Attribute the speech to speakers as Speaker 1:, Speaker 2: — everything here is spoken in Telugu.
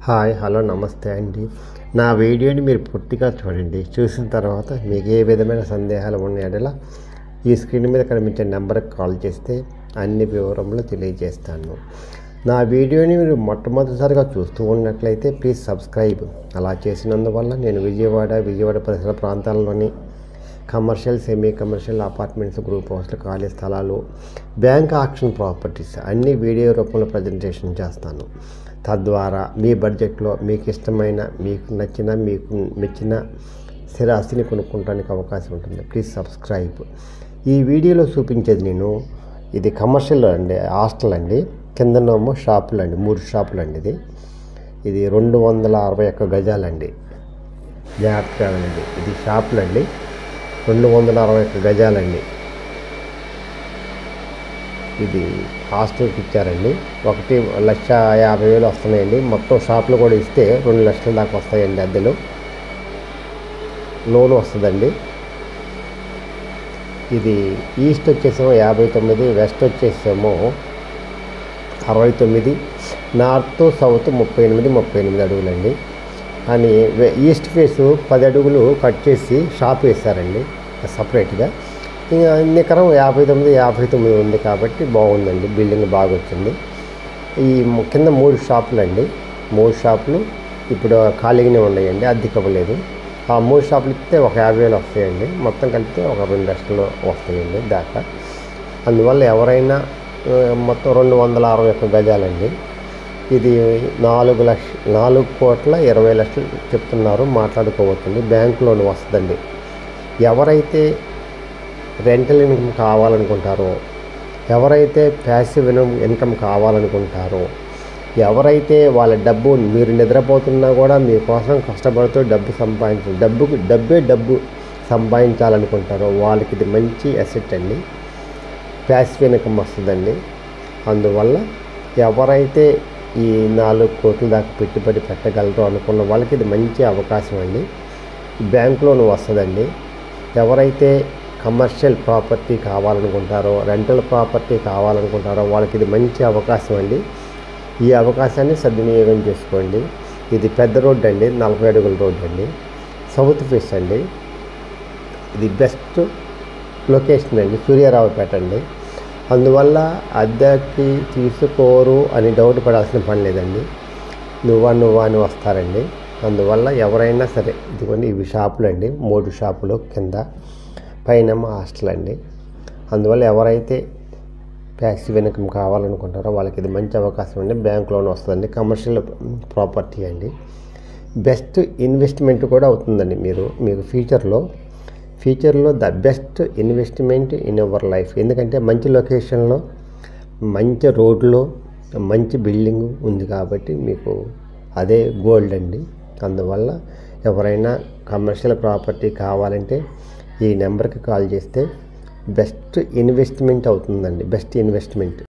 Speaker 1: హాయ్ హలో నమస్తే అండి. నా వీడియోని మీరు పూర్తిగా చూడండి. చూసిన తర్వాత మీకు ఏ విధమైన సందేహాలు ఉన్నాయో ఈ స్క్రీన్ మీద కనిపించే నెంబర్కి కాల్ చేస్తే అన్ని వివరములు తెలియజేస్తాను. నా వీడియోని మీరు మొట్టమొదటిసారిగా చూస్తూ ఉన్నట్లయితే ప్లీజ్ సబ్స్క్రైబ్. అలా చేసినందువల్ల నేను విజయవాడ పరిసర ప్రాంతాల్లోని commercial, semi commercial, apartments, group హౌస్లు, ఖాళీ స్థలాలు, బ్యాంక్ ఆక్షన్ ప్రాపర్టీస్ అన్ని వీడియో రూపంలో ప్రజెంటేషన్ చేస్తాను. తద్వారా మీ బడ్జెట్లో మీకు ఇష్టమైన, మీకు నచ్చిన, మీకు మెచ్చిన స్థిరాస్తిని కొనుక్కోవడానికి అవకాశం ఉంటుంది. Please subscribe. ఈ వీడియోలో చూపించేది నేను ఇది కమర్షియల్ అండి, హాస్టల్ అండి, కిందనేమో షాపులు అండి, 3 షాపులు అండి. ఇది 261 గజాలండి. జాగ్రత్తగా అండి, ఇది షాపులు అండి, 261 గజాలండి. ఇది హాస్టల్కి ఇచ్చారండి. 1,50,000 వస్తున్నాయండి. మొత్తం షాపులు కూడా ఇస్తే 2 లక్షల దాకా వస్తాయండి. అద్దెలు లోన్ వస్తుందండి. ఇది ఈస్ట్ వచ్చేసేమో 59, వెస్ట్ వచ్చేసేమో 69, నార్త్ సౌత్ 38 అడుగులండి. కానీ ఈస్ట్ ఫేసు 10 అడుగులు కట్ చేసి షాప్ వేశారండి సపరేట్గా. ఇంకా నికరం 59 ఉంది కాబట్టి బాగుందండి. బిల్డింగ్ బాగా వచ్చింది. ఈ కింద 3 షాపులు అండి. 3 షాపులు ఇప్పుడు ఖాళీగానే ఉన్నాయండి, అద్దెకి ఇవ్వలేదు. ఆ 3 షాపులు ఇస్తే ఒక 50,000 వస్తాయండి. మొత్తం కలిపితే ఒక 2 లక్షలు వస్తాయండి దాకా. అందువల్ల ఎవరైనా మొత్తం 261 గజాలండి. ఇది 4,20,00,000 చెప్తున్నారు, మాట్లాడుకోవచ్చండి. బ్యాంక్ లోన్ వస్తుందండి. ఎవరైతే రెంటల్ ఇన్కమ్ కావాలనుకుంటారో, ఎవరైతే ప్యాసివ్ ఇన్కమ్ కావాలనుకుంటారో, ఎవరైతే వాళ్ళ డబ్బు మీరు నిద్రపోతున్నా కూడా మీకోసం కష్టపడుతూ డబ్బు సంపాదించాలనుకుంటారో వాళ్ళకి ఇది మంచి అసెట్ అండి. ప్యాసివ్ ఇన్కమ్ వస్తుందండి. అందువల్ల ఎవరైతే ఈ 4 కోట్ల దాకా పెట్టుబడి పెట్టగలరో అనుకున్న వాళ్ళకి ఇది మంచి అవకాశం అండి. బ్యాంక్ లోన్ వస్తుందండి. ఎవరైతే కమర్షియల్ ప్రాపర్టీ కావాలనుకుంటారో, రెంటల్ ప్రాపర్టీ కావాలనుకుంటారో వాళ్ళకి ఇది మంచి అవకాశం అండి. ఈ అవకాశాన్ని సద్వినియోగం చేసుకోండి. ఇది పెద్ద రోడ్డు అండి, 40 అడుగుల రోడ్డు అండి, సౌత్ ఫేస్ అండి. ఇది బెస్ట్ లొకేషన్ అండి, సూర్యారావుపేట అండి. అందువల్ల అద్దెకి తీసుకోరు అని డౌట్ పడాల్సిన పని లేదండి. నువ్వా అని వస్తారండి. అందువల్ల ఎవరైనా సరే, ఇదిగోండి ఇవి షాపులు అండి, 3 షాపులు, కింద పైన హాస్టల్ అండి. అందువల్ల ఎవరైతే ప్యాసివ్ ఇన్కమ్ కావాలనుకుంటారో వాళ్ళకి ఇది మంచి అవకాశం అండి. బ్యాంక్ లోన్ వస్తుందండి. కమర్షియల్ ప్రాపర్టీ అండి. బెస్ట్ ఇన్వెస్ట్మెంట్ కూడా అవుతుందండి. మీకు ఫ్యూచర్లో the best investment in your life. ఎందుకంటే మంచి లొకేషన్లో, మంచి రోడ్లో, మంచి బిల్డింగ్ ఉంది కాబట్టి మీకు అదే గోల్డ్ అండి. అందువల్ల ఎవరైనా కమర్షియల్ ప్రాపర్టీ కావాలంటే ఈ నెంబర్కి కాల్ చేస్తే బెస్ట్ ఇన్వెస్ట్మెంట్ అవుతుందండి. Best investment.